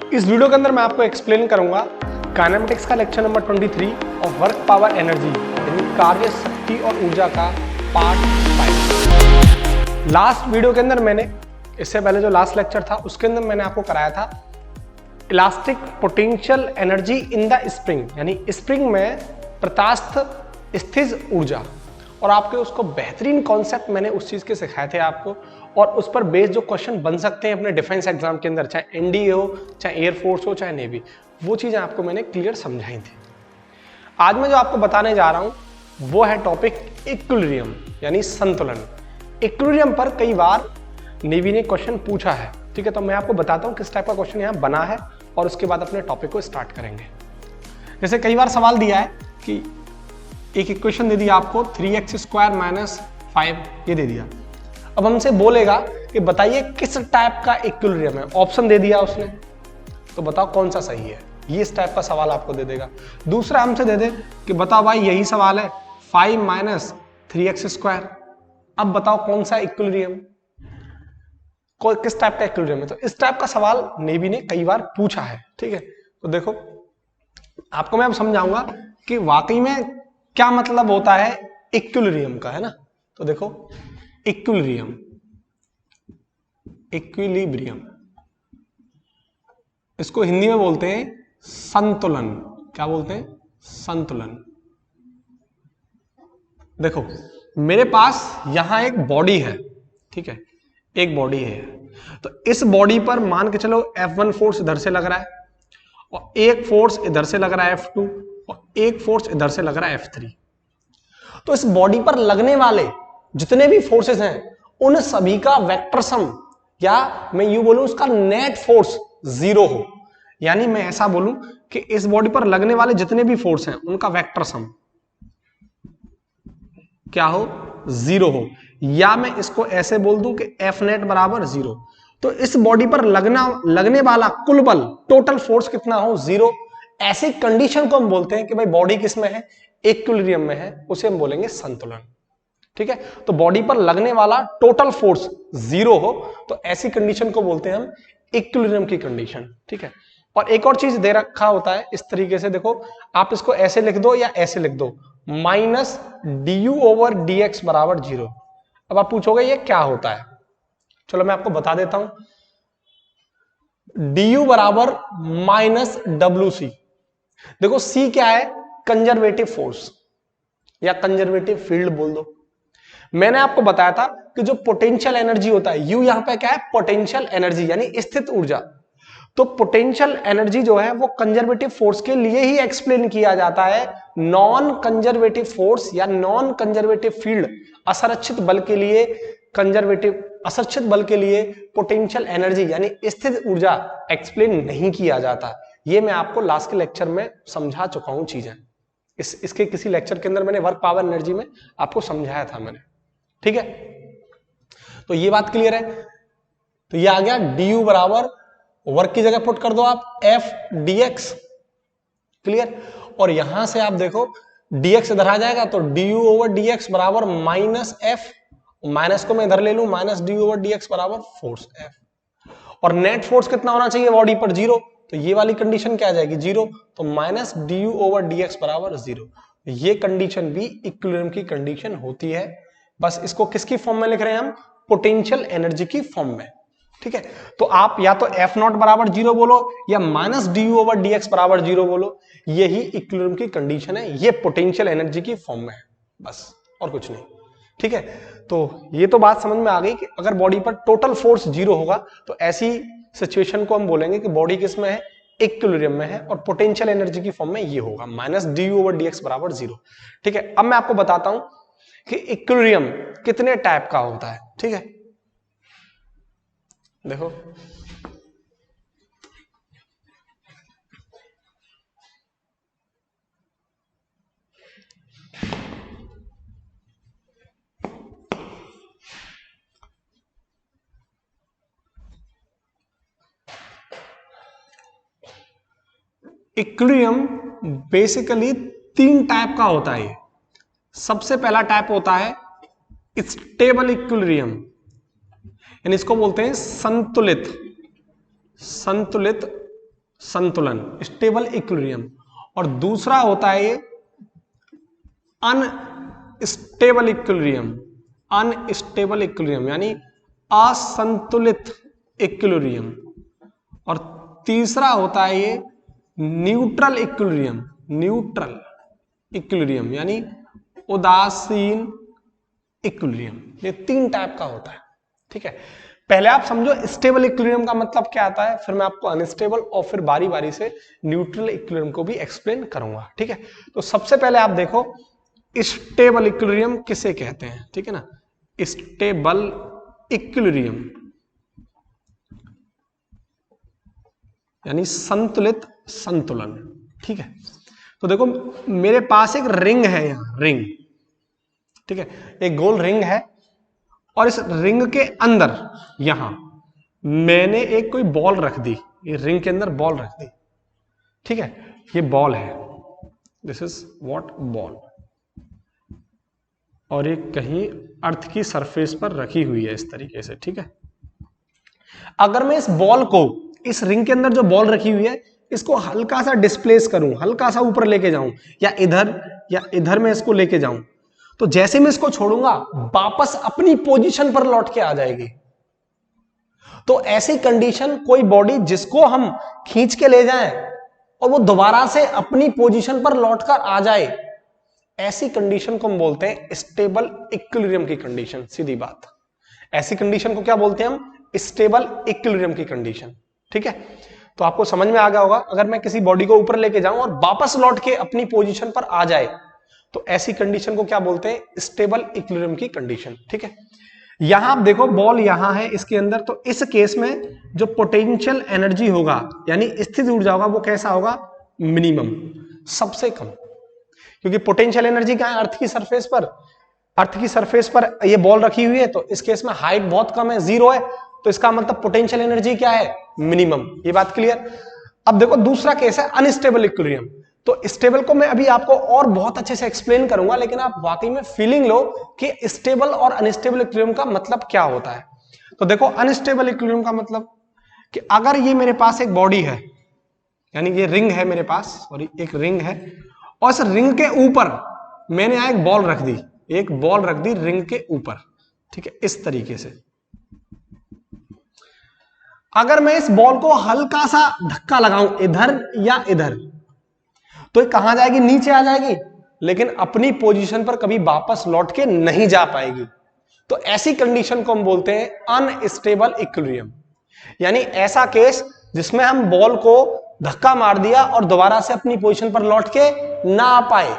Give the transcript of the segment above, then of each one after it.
इस वीडियो के अंदर मैं आपको एक्सप्लेन करूंगा काइनेमेटिक्स का लेक्चर नंबर 23 और वर्क पावर एनर्जी यानी कार्य शक्ति और ऊर्जा का पार्ट 5। लास्ट वीडियो के अंदर मैंने इससे पहले जो लास्ट लेक्चर था उसके अंदर मैंने आपको कराया था elastic potential energy in the spring, यानी स्प्रिंग में प्रत्यास्थ स्थिर ऊर्जा, और आपके उसको बेहतरीन कॉन्सेप्ट मैंने उस चीज के सिखाए थे आपको, और उस पर बेस्ड जो क्वेश्चन बन सकते हैं अपने डिफेंस एग्जाम के अंदर, चाहे एनडीए हो, चाहे एयरफोर्स हो, चाहे नेवी, वो चीजें आपको मैंने क्लियर समझाई थी। आज मैं जो आपको बताने जा रहा हूं वो है टॉपिक इक्विलिब्रियम यानी संतुलन। इक्विलिब्रियम पर कई बार नेवी ने क्वेश्चन पूछा है, ठीक है, तो मैं आपको बताता हूं किस टाइप का क्वेश्चन यहां बना है और उसके बाद अपने टॉपिक को स्टार्ट करेंगे। जैसे कई बार सवाल दिया है कि एक इक्वेशन दे दिया आपको 3x² - 5 ये दे दिया, अब हमसे बोलेगा कि बताइए किस टाइप का इक्विलिब्रियम है, ऑप्शन दे दिया उसने, तो बताओ कौन सा सही है, ये इस टाइप का सवाल आपको दे देगा। दूसरा हमसे दे दे कि बताओ भाई यही सवाल है 5 - 3x², अब बताओ कौन सा इक्विलिब्रियम, किस टाइप का इक्विलिब्रियम है। तो इस टाइप का सवाल नेवी ने कई बार पूछा है, ठीक है। तो देखो आपको मैं अब समझाऊंगा कि वाकई में क्या मतलब होता है इक्विलिब्रियम का, है ना। तो देखो इक्विलिब्रियम, इक्विलिब्रियम इसको हिंदी में बोलते हैं संतुलन। क्या बोलते हैं? संतुलन। देखो मेरे पास यहां एक बॉडी है, ठीक है, एक बॉडी है, तो इस बॉडी पर मान के चलो F1 फोर्स इधर से लग रहा है, और एक फोर्स इधर से लग रहा है F2, और एक फोर्स इधर से लग रहा है F3। तो इस बॉडी पर लगने वाले जितने भी फोर्सेस हैं उन सभी का वेक्टर सम, या मैं यूं बोलूं उसका नेट फोर्स 0 हो, यानी मैं ऐसा बोलूं कि इस बॉडी पर लगने वाले जितने भी फोर्स हैं उनका वेक्टर सम क्या हो? 0 हो, या मैं इसको ऐसे बोल दूं कि F नेट बराबर 0। तो इस बॉडी पर लगने वाला कुल बल, टोटल फोर्स कितना हो? 0। ऐसी कंडीशन को हम बोलते हैं कि भाई बॉडी किस में है? इक्विलिब्रियम में है, उसे हम बोलेंगे संतुलन, ठीक है। तो बॉडी पर लगने वाला टोटल फोर्स 0 हो तो ऐसी कंडीशन को बोलते हैं हम इक्विलिब्रियम की कंडीशन, ठीक है। और एक और चीज दे रखा होता है इस तरीके से, देखो आप इसको ऐसे लिख दो या ऐसे लिख दो, -du/dx बराबर 0। अब आप पूछोगे ये क्या होता है, चलो मैं आपको बता देता हूं। du बराबर -wc। देखो c क्या है? कंजर्वेटिव फोर्स या कंजर्वेटिव फील्ड बोल दो। मैंने आपको बताया था कि जो पोटेंशियल एनर्जी होता है, u यहां पे क्या है? पोटेंशियल एनर्जी यानी स्थित ऊर्जा। तो पोटेंशियल एनर्जी जो है वो कंजर्वेटिव फोर्स के लिए ही एक्सप्लेन किया जाता है। नॉन कंजर्वेटिव फोर्स या नॉन कंजर्वेटिव फील्ड, असंरक्षित बल के लिए असंरक्षित बल के लिए पोटेंशियल एनर्जी यानी स्थित ऊर्जा एक्सप्लेन नहीं किया जाता। ये मैं आपको लास्ट के लेक्चर में समझा चुका हूं चीजें। इसके किसी लेक्चर के अंदर मैंने वर्क पावर एनर्जी में आपको समझाया था मैंने, ठीक है। तो ये बात क्लियर है। तो ये आ गया du बराबर, वर्क की जगह पुट कर दो आप F dx, क्लियर। और यहां से आप देखो dx इधर आ जाएगा तो du/dx बराबर -f, माइनस को मैं इधर ले लूं, -du/dx बराबर फोर्स F। और नेट फोर्स कितना होना चाहिए बॉडी पर? 0। तो ये वाली कंडीशन क्या आ जाएगी? 0। तो -du/dx बराबर 0। ये कंडीशन भी इक्विलिब्रियम की कंडीशन होती है। बस इसको किसकी फॉर्म में लिख रहे हैं हम? पोटेंशियल एनर्जी की फॉर्म में, ठीक है। तो आप या तो F0 बराबर 0 बोलो या -du/dx बराबर 0 बोलो, यही इक्विलिब्रियम की कंडीशन है। ये पोटेंशियल एनर्जी की फॉर्म में है, बस और कुछ नहीं, ठीक है। तो ये तो बात समझ में आ गई कि अगर बॉडी पर टोटल फोर्स 0 होगा तो ऐसी सिचुएशन को हम बोलेंगे कि बॉडी किस में है? इक्विलिब्रियम में है, और पोटेंशियल एनर्जी की फॉर्म में ये होगा -du/dx बराबर 0, ठीक है। अब मैं आपको बताता हूं कि इक्विलिब्रियम कितने टाइप का होता है, ठीक है। देखो इक्विलिब्रियम बेसिकली 3 टाइप का होता है। सबसे पहला टाइप होता है स्टेबल इक्विलिब्रियम, यानी इसको बोलते हैं संतुलित संतुलन, स्टेबल इक्विलिब्रियम, और दूसरा होता है ये अनस्टेबल इक्विलिब्रियम, अनस्टेबल इक्विलिब्रियम यानी असंतुलित इक्विलिब्रियम, और तीसरा होता है ये न्यूट्रल इक्विलिब्रियम, न्यूट्रल इक्विलिब्रियम यानी उदासीन इक्विलिब्रियम। ये 3 टाइप का होता है, ठीक है। पहले आप समझो स्टेबल इक्विलिब्रियम का मतलब क्या आता है, फिर मैं आपको अनस्टेबल और फिर बारी बारी से न्यूट्रल इक्विलिब्रियम को भी एक्सप्लेन करूंगा, ठीक है। तो सबसे पहले आप देखो स्टेबल इक्विलिब्रियम किसे कहते हैं, ठीक है ना। स्टेबल इक्विलिब्रियम यानी संतुलित संतुलन, ठीक है। तो देखो मेरे पास एक रिंग है, यहां रिंग, ठीक है, एक गोल रिंग है, और इस रिंग के अंदर यहां मैंने एक कोई बॉल रख दी, ये रिंग के अंदर बॉल रख दी, ठीक है, ये बॉल है, दिस इज व्हाट बॉल, और ये कहीं अर्थ की सरफेस पर रखी हुई है इस तरीके से, ठीक है। अगर मैं इस बॉल को, इस रिंग के अंदर जो बॉल रखी हुई है, इसको हल्का सा डिस्प्लेस करूं, हल्का सा ऊपर लेके जाऊं, या इधर मैं इसको लेके जाऊं, तो जैसे मैं इसको छोड़ूंगा वापस अपनी पोजीशन पर लौट के आ जाएगी। तो ऐसी कंडीशन, कोई बॉडी जिसको हम खींच के ले जाएं और वो दोबारा से अपनी पोजीशन पर लौटकर आ जाए, ऐसी कंडीशन को हम बोलते हैं स्टेबल इक्विलिब्रियम की कंडीशन। सीधी बात, ऐसी कंडीशन को क्या बोलते हैं हम, स्टेबल इक्विलिब्रियम की कंडीशन, ठीक है। तो आपको समझ में आ गया होगा, अगर मैं किसी बॉडी को ऊपर लेके जाऊं और वापस लौट के अपनी पोजीशन पर आ जाए, तो ऐसी कंडीशन को क्या बोलते हैं, स्टेबल इक्विलिब्रियम की कंडीशन, ठीक है। यहां आप देखो बॉल यहां है इसके अंदर, तो इस केस में जो पोटेंशियल एनर्जी होगा यानी स्थित ऊर्जा होगा, वो कैसा होगा, मिनिमम, सबसे कम, क्योंकि पोटेंशियल एनर्जी क्या है, अर्थ की सरफेस पर, अर्थ की सरफेस पर ये बॉल रखी हुई है, तो इस केस में हाइट बहुत कम है, 0 है, तो इसका मतलब पोटेंशियल एनर्जी क्या है, मिनिमम। ये बात क्लियर। अब देखो दूसरा केस है अनस्टेबल इक्विलिब्रियम। तो स्टेबल को मैं अभी आपको और बहुत अच्छे से एक्सप्लेन करूंगा, लेकिन आप वाकई में फीलिंग लो कि स्टेबल और अनस्टेबल इक्विलिब्रियम का मतलब क्या होता है। तो देखो अनस्टेबल इक्विलिब्रियम का मतलब कि अगर ये मेरे पास एक बॉडी है, यानी ये रिंग है मेरे पास, सॉरी एक रिंग है, और इस रिंग के ऊपर मैंने यहां एक बॉल रख दी, एक बॉल रख दी रिंग के ऊपर, ठीक है, इस तरीके से। अगर मैं इस बॉल को हल्का सा धक्का लगाऊं इधर या इधर, तो ये कहां जाएगी, नीचे आ जाएगी, लेकिन अपनी पोजीशन पर कभी वापस लौट के नहीं जा पाएगी। तो ऐसी कंडीशन को हम बोलते हैं अनस्टेबल इक्विलिब्रियम, यानी ऐसा केस जिसमें हम बॉल को धक्का मार दिया और दोबारा से अपनी पोजीशन पर लौट के ना आ पाए,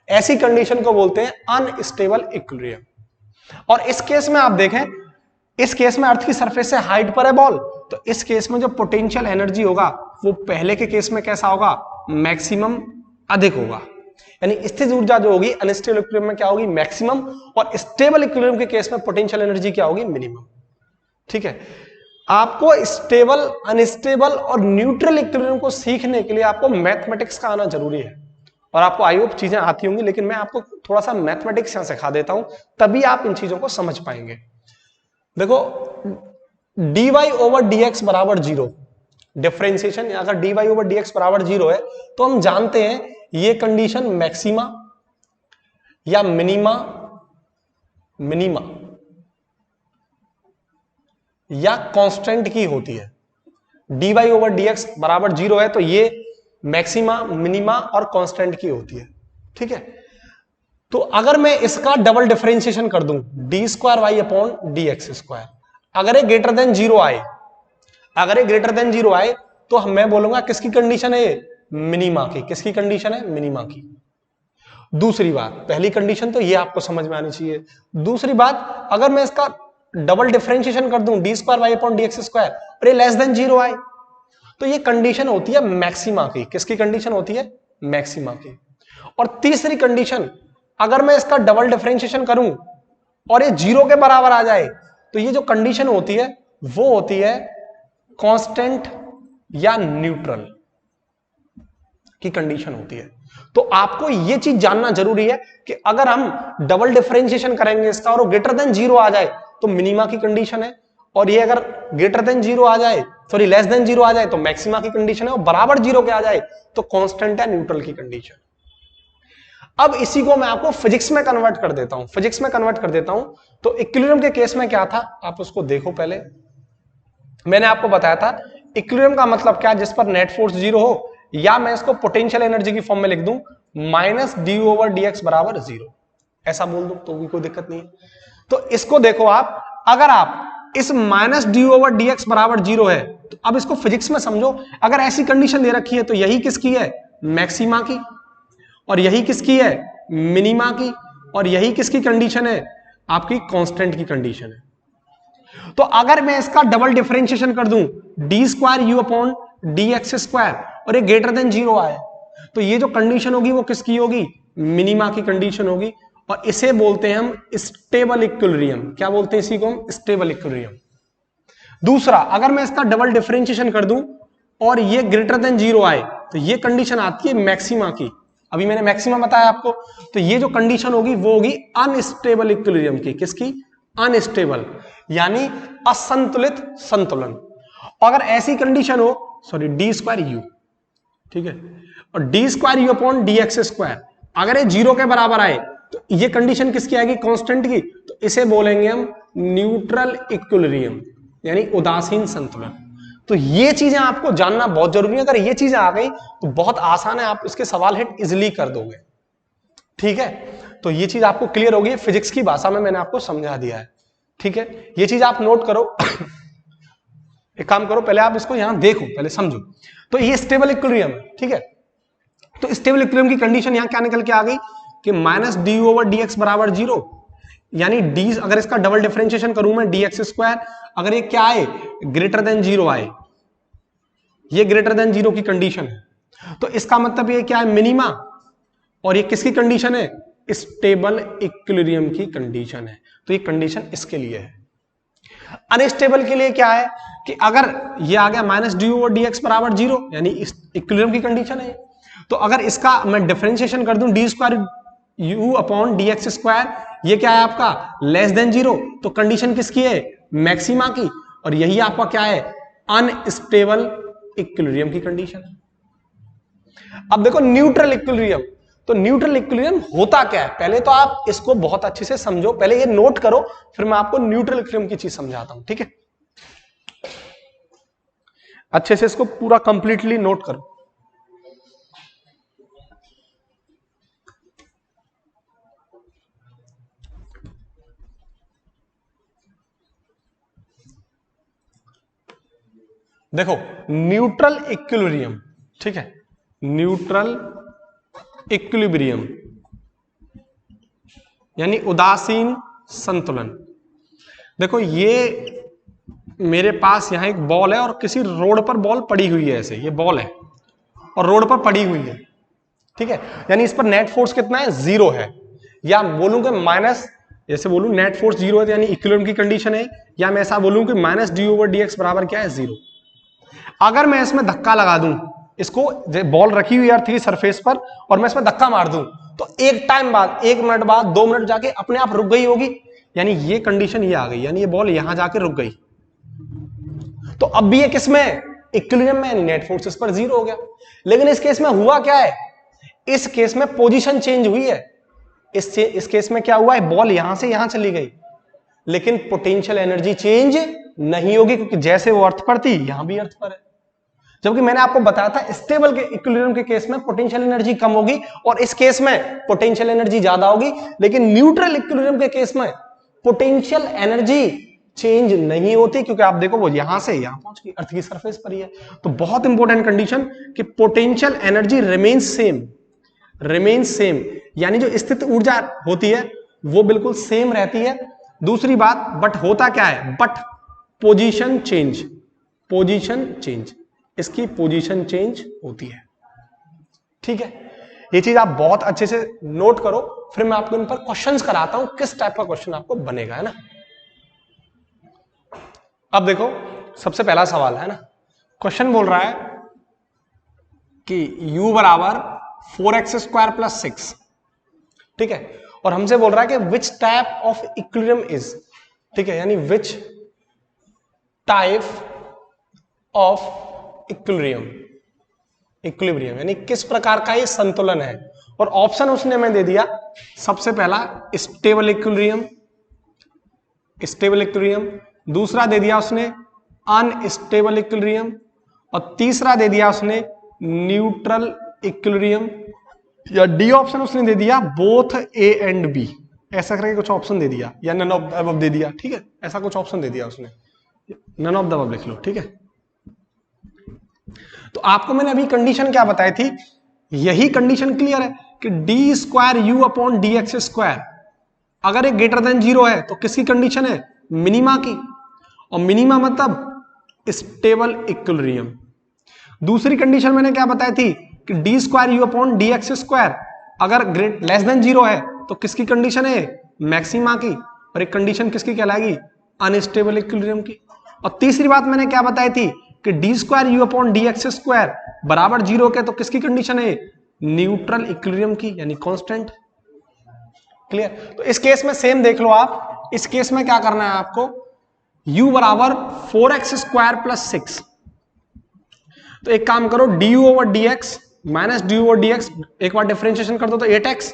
ऐसी कंडीशन को बोलते हैं अनस्टेबल इक्विलिब्रियम। और इस केस में आप देखें, इस केस में अर्थ की सरफेस से हाइट पर है बॉल, तो इस केस में जो पोटेंशियल एनर्जी होगा वो पहले के केस में कैसा होगा, मैक्सिमम, अधिक होगा। यानी स्थिर ऊर्जा जो होगी अनस्टेबल इक्विलिब्रियम में क्या होगी, मैक्सिमम, और स्टेबल इक्विलिब्रियम के केस में पोटेंशियल एनर्जी क्या होगी, मिनिमम, ठीक है। आपको स्टेबल, अनस्टेबल और न्यूट्रल इक्विलिब्रियम को सीखने के लिए आपको मैथमेटिक्स का आना जरूरी है, और आपको आई होप चीजें आती होंगी, लेकिन मैं आपको थोड़ा सा मैथमेटिक्स यहां सिखा देता हूं, तभी आप इन चीजों को समझ पाएंगे। देखो dy ओवर dx बराबर 0, डिफरेंशिएशन, अगर dy ओवर dx बराबर 0 है, तो हम जानते हैं ये कंडीशन मैक्सिमा या मिनिमा, मिनिमा या कांस्टेंट की होती है। dy ओवर dx बराबर 0 है, तो ये मैक्सिमा, मिनिमा और कांस्टेंट की होती है, ठीक है। तो अगर मैं इसका डबल डिफरेंशिएशन कर दूं, d square y upon d x square, अगर ये ग्रेटर देन 0 आए, अगर ये ग्रेटर देन 0 आए, तो मैं बोलूंगा किसकी कंडीशन है ये, मिनिमा की। किसकी कंडीशन है, मिनिमा की। दूसरी बात, पहली कंडीशन तो ये आपको समझ में आनी चाहिए। दूसरी बात, अगर मैं इसका डबल डिफरेंशिएशन कर दूं, d square y upon d x square, और ये लेस देन 0 आए, तो ये कंडीशन होती है मैक्सिमा की। किसकी कंडीशन होती है, मैक्सिमा की। और तीसरी कंडीशन, अगर मैं इसका डबल डिफरेंशिएशन करूं और ये 0 के बराबर आ जाए, तो ये जो कंडीशन होती है वो होती है कांस्टेंट या न्यूट्रल की कंडीशन होती है। तो आपको ये चीज जानना जरूरी है कि अगर हम डबल डिफरेंशिएशन करेंगे इसका और ग्रेटर देन 0 आ जाए, तो मिनिमा की कंडीशन है, और ये अगर ग्रेटर देन 0 आ जाए सॉरी लेस देन जीरो आ जाए तो मैक्सिमा की कंडीशन है, और बराबर जीरो के आ जाए तो कांस्टेंट है, न्यूट्रल की कंडीशन। अब इसी को मैं आपको फिजिक्स में कन्वर्ट कर देता हूं, फिजिक्स में कन्वर्ट कर देता हूं। तो इक्विलिब्रियम के केस में क्या था, आप उसको देखो। पहले मैंने आपको बताया था इक्विलिब्रियम का मतलब क्या, जिस पर नेट फोर्स जीरो हो, या मैं इसको पोटेंशियल एनर्जी की फॉर्म में लिख दूं minus D over D x बराबर जीरो, ऐसा बोल दूं तो भी कोई दिक्कत नहीं है। तो इसको देखो आप, अगर आप इस minus D over D x बराबर जीरो है, तो अब इसको फिजिक्स में समझो। अगर ऐसी कंडीशन दे रखी है तो यही किसकी है, मैक्सिमा की, और यही किसकी है, मिनिमा की, और यही किसकी कंडीशन है, आपकी कांस्टेंट की कंडीशन है। तो अगर मैं इसका डबल डिफरेंशिएशन कर दूं d square you upon d x square, और ये ग्रेटर देन जीरो आए, तो ये जो कंडीशन होगी वो किसकी होगी, मिनिमा की कंडीशन होगी, और इसे बोलते हैं हम स्टेबल इक्विलिब्रियम। क्या बोलते हैं इसी को हम, स्टेबल इक्विलिब्रियम। दूसरा, अगर मैं इसका डबल डिफरेंशिएशन कर दूं और ये ग्रेटर देन जीरो आए, तो ये कंडीशन आती है मैक्सिमा की। अभी मैंने मैक्सिमा बताया आपको, तो ये जो कंडीशन होगी वो होगी अनस्टेबल इक्विलिब्रियम की। किसकी, अनस्टेबल, यानी असंतुलित संतुलन। अगर ऐसी कंडीशन हो, सॉरी डी स्क्वायर यू, ठीक है, और D square you upon d x square, अगर ये जीरो के बराबर आए तो ये कंडीशन किसकी आएगी, कांस्टेंट की, तो इसे बोलेंगे हम न्यूट्रल इक्विलिब्रियम, यानी उदासीन संतुलन। तो ये चीजें आपको जानना बहुत जरूरी है। अगर ये चीजें आ गई तो बहुत आसान है, आप इसके सवाल हिट इजिली कर दोगे। ठीक है, तो ये चीज आपको क्लियर होगी, फिजिक्स की भाषा में मैंने आपको समझा दिया है। ठीक है, ये चीज आप नोट करो। एक काम करो, पहले आप इसको यहां देखो, पहले समझो। तो ये स्टेबल इक्विलिब्रियम है, ठीक है। तो स्टेबल इक्विलिब्रियम की कंडीशन यहां क्या निकल के आ गई कि minus D over D x बराबर जीरो, यानी डी, अगर इसका डबल डिफरेंशिएशन करूं मैं डी एक्स स्क्वायर, अगर ये क्या आए, ग्रेटर देन जीरो आए, ये ग्रेटर देन जीरो की कंडीशन है, तो इसका मतलब ये क्या है, मिनिमा, और ये किसकी कंडीशन है, स्टेबल इक्विलिब्रियम की कंडीशन है। तो ये कंडीशन इसके लिए है। अनस्टेबल के लिए क्या है कि अगर ये आ गया minus D over D x बराबर जीरो, यानी इक्विलिब्रियम की कंडीशन है। तो अगर इसका मैं डिफरेंशिएशन कर दूं d square you upon d x square, ये क्या है आपका, लेस देन जीरो, तो कंडीशन किसकी है, मैक्सिमा की, और यही आपका क्या है, अनस्टेबल इक्विलिब्रियम की कंडीशन। अब देखो न्यूट्रल इक्विलिब्रियम, तो न्यूट्रल इक्विलिब्रियम होता क्या है, पहले तो आप इसको बहुत अच्छे से समझो, पहले ये नोट करो, फिर मैं आपको न्यूट्रल इक्विलिब्रियम की चीज समझाता हूं। ठीक है, अच्छे से इसको पूरा कंप्लीटली नोट करो। देखो न्यूट्रल इक्विलिब्रियम, ठीक है, न्यूट्रल इक्विलिब्रियम यानी उदासीन संतुलन। देखो ये मेरे पास यहां एक बॉल है और किसी रोड पर बॉल पड़ी हुई है, ऐसे ये बॉल है और रोड पर पड़ी हुई है, ठीक है, यानी इस पर नेट फोर्स कितना है, जीरो है, या बोलूं कि माइनस, जैसे बोलूं नेट फोर्स जीरो है यानी इक्विलिब्रियम की कंडीशन है, या मैं ऐसा बोलूं कि minus D over D x बराबर क्या है, जीरो। अगर मैं इसमें धक्का लगा दूं, इसको बॉल रखी हुई अर्थ की सरफेस पर और मैं इसमें धक्का मार दूं, तो एक टाइम बाद, 1 मिनट बाद, 2 मिनट जाके अपने आप रुक गई होगी, यानी ये कंडीशन ये आ गई, यानी ये बॉल यहां जाके रुक गई। तो अब भी ये किसमें, इक्विलिब्रियम में, नेट फोर्स इस पर जीरो हो गया। लेकिन इस केस में हुआ क्या है, इस केस में पोजीशन चेंज हुई है। इस केस में क्या हुआ है, बॉल यहां से यहां चली गई, लेकिन पोटेंशियल एनर्जी चेंज नहीं होगी, क्योंकि जैसे वो अर्थ पर थी यहां भी अर्थ पर है। जबकि मैंने आपको बताया था स्टेबल के इक्विलिब्रियम के केस में पोटेंशियल एनर्जी कम होगी और इस केस में पोटेंशियल एनर्जी ज्यादा होगी, लेकिन न्यूट्रल इक्विलिब्रियम के केस में पोटेंशियल एनर्जी चेंज नहीं होती, क्योंकि आप देखो वो यहां से यहां पहुंच गई, अर्थ की सरफेस पर ही है। तो बहुत इंपॉर्टेंट कंडीशन कि पोटेंशियल एनर्जी रिमेन्स सेम, यानी जो स्थित ऊर्जा होती है वो बिल्कुल सेम रहती है। दूसरी बात, बट होता क्या है, बट पोजीशन चेंज, इसकी पोजीशन चेंज होती है। ठीक है, ये चीज आप बहुत अच्छे से नोट करो, फिर मैं आपको इन पर क्वेश्चंस कराता हूं, किस टाइप का क्वेश्चन आपको बनेगा, है ना। अब देखो सबसे पहला सवाल है ना, क्वेश्चन बोल रहा है कि u बराबर 4x स्क्वायर प्लस 6, ठीक है, और हमसे बोल रहा है कि which type of equilibrium is, ठीक है, यानी विच टाइप ऑफ इक्विलिब्रियम यानी किस प्रकार का ये संतुलन है। और ऑप्शन उसने मैं दे दिया, सबसे पहला स्टेबल इक्विलिब्रियम, दूसरा दे दिया उसने अनस्टेबल इक्विलिब्रियम, और तीसरा दे दिया उसने न्यूट्रल इक्विलिब्रियम, या डी ऑप्शन उसने दे दिया बोथ ए एंड बी, ऐसा करके कुछ ऑप्शन दे दिया, या नन ऑफ द अबव दे दिया। ठीक है, ऐसा कुछ ऑप्शन दे दिया उसने, नन ऑफ द अबव लिख लो। ठीक है, तो आपको मैंने अभी कंडीशन क्या बताई थी, यही कंडीशन क्लियर है कि D square you upon d x square अगर एक ग्रेटर देन 0 है तो किसकी कंडीशन है, मिनिमा की, और मिनिमा मतलब स्टेबल इक्विलिब्रियम। दूसरी कंडीशन मैंने क्या बताई थी कि D square you upon d x square अगर लेस देन 0 है तो किसकी कंडीशन है, मैक्सिमा की, और एक कंडीशन किसकी कहलाएगी, अनस्टेबल इक्विलिब्रियम की। और तीसरी बात मैंने क्या बताई थी कि D square you upon d x square बराबर 0 के तो किसकी कंडीशन है, न्यूट्रल इक्विलिब्रियम की, यानी कांस्टेंट। क्लियर। तो इस केस में सेम देख लो आप, इस केस में क्या करना है आपको, u बराबर 4x स्क्वायर प्लस 6, तो एक काम करो du over dx minus du over dx एक बार डिफरेंशिएशन कर दो तो 8x।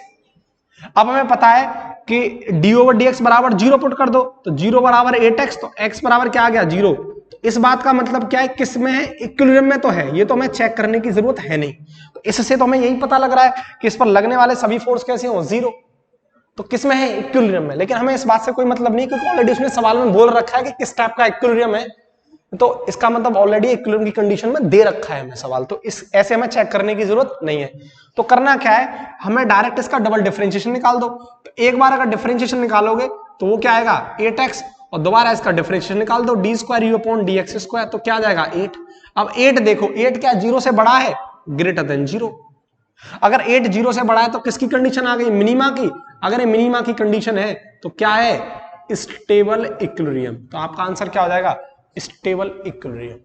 अब हमें पता है कि d ओवर dx बराबर 0 पुट कर दो तो 0 बराबर 8x, तो x बराबर क्या आ गया 0। तो इस बात का मतलब क्या है, किस में है, इक्विलिब्रियम में तो है, ये तो हमें चेक करने की जरूरत है नहीं। तो इससे तो हमें यही पता लग रहा है कि इस पर लगने वाले सभी फोर्स कैसे हो, 0। तो किस में है, इक्विलिब्रियम में। लेकिन हमें इस बात से कोई मतलब नहीं क्योंकि ऑलरेडी उसने सवाल में बोल रखा है कि किस टाइप का इक्विलिब्रियम है, तो इसका मतलब ऑलरेडी इक्विलिब्रियम की कंडीशन में दे रखा है हमें सवाल, तो इस ऐसे हमें चेक करने की जरूरत नहीं है। तो करना क्या है, हमें डायरेक्ट इसका डबल डिफरेंशिएशन निकाल दो। तो एक बार अगर डिफरेंशिएशन निकालोगे तो वो क्या आएगा 8x, और दोबारा इसका डिफरेंशिएशन निकाल दो D square you upon d x square, तो क्या आ जाएगा 8। अब 8 देखो, 8 क्या 0 से बड़ा है, ग्रेटर देन 0। अगर 8 0 से बड़ा है तो किसकी कंडीशन आ गई, मिनिमा की। अगर ये मिनिमा की कंडीशन है तो क्या है, स्टेबल इक्विलिब्रियम। तो आपका आंसर क्या हो जाएगा, स्टेबल इक्विलिब्रियम।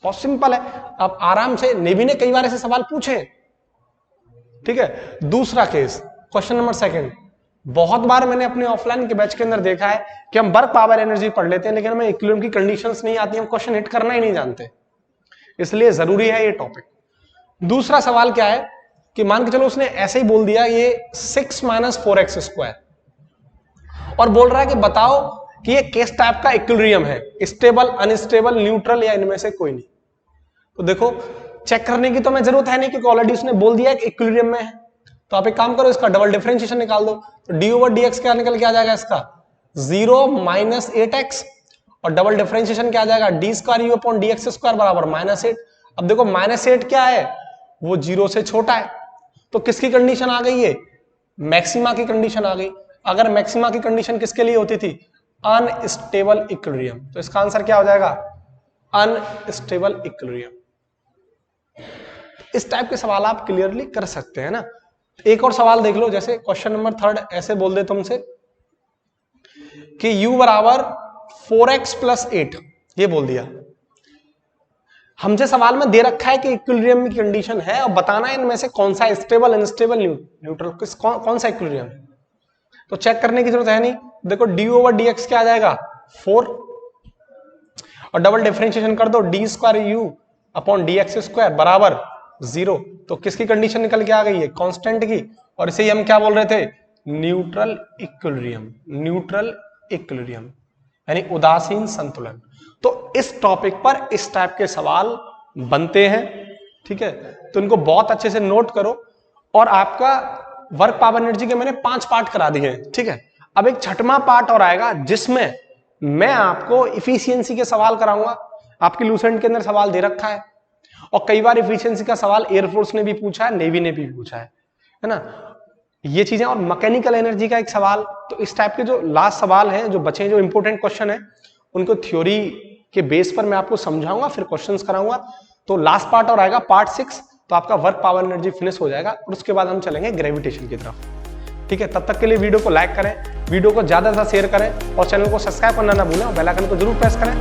बहुत सिंपल है। अब आराम से, नेवी ने कई बार ऐसे सवाल पूछे। ठीक है, दूसरा केस, क्वेश्चन नंबर 2। बहुत बार मैंने अपने ऑफलाइन के बैच के अंदर देखा है कि हम वर्क पावर एनर्जी पढ़ लेते हैं लेकिन हमें इक्विलिब्रियम की कंडीशंस नहीं आती, हम क्वेश्चन हिट करना ही नहीं जानते, इसलिए जरूरी है ये टॉपिक। दूसरा सवाल क्या है कि मान के चलो उसने ऐसे ही बोल दिया ये 6 माइनस 4x स्क्वायर, और बोल रहा है कि बताओ कि ये किस टाइप का इक्विलिब्रियम है, स्टेबल, अनस्टेबल, न्यूट्रल, या इनमें से कोई नहीं। तो देखो चेक करने की तो हमें जरूरत है नहीं क्योंकि ऑलरेडी उसने बोल दिया कि इक्विलिब्रियम में है। तो आप एक काम करो, इसका डबल डिफरेंशिएशन निकाल दो, तो डी ओवर डी एक्स क्या निकल के आ जाएगा इसका 0 माइनस 8x, और डबल डिफरेंशिएशन क्या आ जाएगा D square you upon d x square बराबर -8। अब देखो -8 क्या है, वो 0 से छोटा है, तो किसकी कंडीशन आ गई है, मैक्सिमा की कंडीशन आ गई। अगर मैक्सिमा की कंडीशन किसके लिए होती थी, अनस्टेबल इक्विलिब्रियम, तो इसका आंसर क्या हो जाएगा, अनस्टेबल इक्विलिब्रियम। इस टाइप के सवाल आप क्लियरली कर सकते हैं ना। एक और सवाल देख लो, जैसे क्वेश्चन नंबर 3 ऐसे बोल दे तुमसे कि u बराबर 4x प्लस 8, ये बोल दिया। हमसे सवाल में दे रखा है कि इक्विलिब्रियम की कंडीशन है और बताना है इनमें से कौन सा स्टेबल, अनस्टेबल, न्यूट्रल, कौन सा इक्विलिब्रियम। तो चेक करने की जरूरत है नहीं। देखो डी ओवर डी एक्स क्या आ जाएगा 4, और डबल डिफरेंशिएशन कर दो D square you upon d x square बराबर 0, तो किसकी कंडीशन निकल के आ गई है, कांस्टेंट की, और इसे ही हम क्या बोल रहे थे, न्यूट्रल इक्विलिब्रियम। न्यूट्रल इक्विलिब्रियम यानी उदासीन संतुलन। तो इस टॉपिक पर इस टाइप के सवाल बनते हैं। ठीक है, तो इनको बहुत अच्छे से नोट करो। और आपका वर्क पावर एनर्जी के मैंने 5 पार्ट करा दिए हैं। ठीक है, अब एक 6वां पार्ट और आएगा जिसमें मैं आपको इफिशियंसी के सवाल कराऊंगा। आपकी लूसेंट के अंदर सवाल दे रखा है, और कई बार इफिशियंसी का सवाल एयरफोर्स ने भी पूछा है, नेवी ने भी पूछा है ना, ये चीजें। और मैकेनिकल एनर्जी का एक सवाल। तो इस टाइप के जो लास्ट सवाल हैं, जो बचे, जो इंपॉर्टेंट क्वेश्चन है, उनको थ्योरी के बेस पर मैं आपको समझाऊंगा, फिर क्वेश्चंस कराऊंगा। तो लास्ट पार्ट और आएगा पार्ट 6, तो आपका वर्क पावर एनर्जी फिनिश हो जाएगा, और उसके बाद हम चलेंगे ग्रेविटेशन की तरफ। ठीक है, तब तक के लिए वीडियो को लाइक करें, वीडियो को ज्यादा से ज्यादा शेयर करें, और चैनल को सब्सक्राइब करना ना भूलें, और बेल आइकन को जरूर प्रेस करें।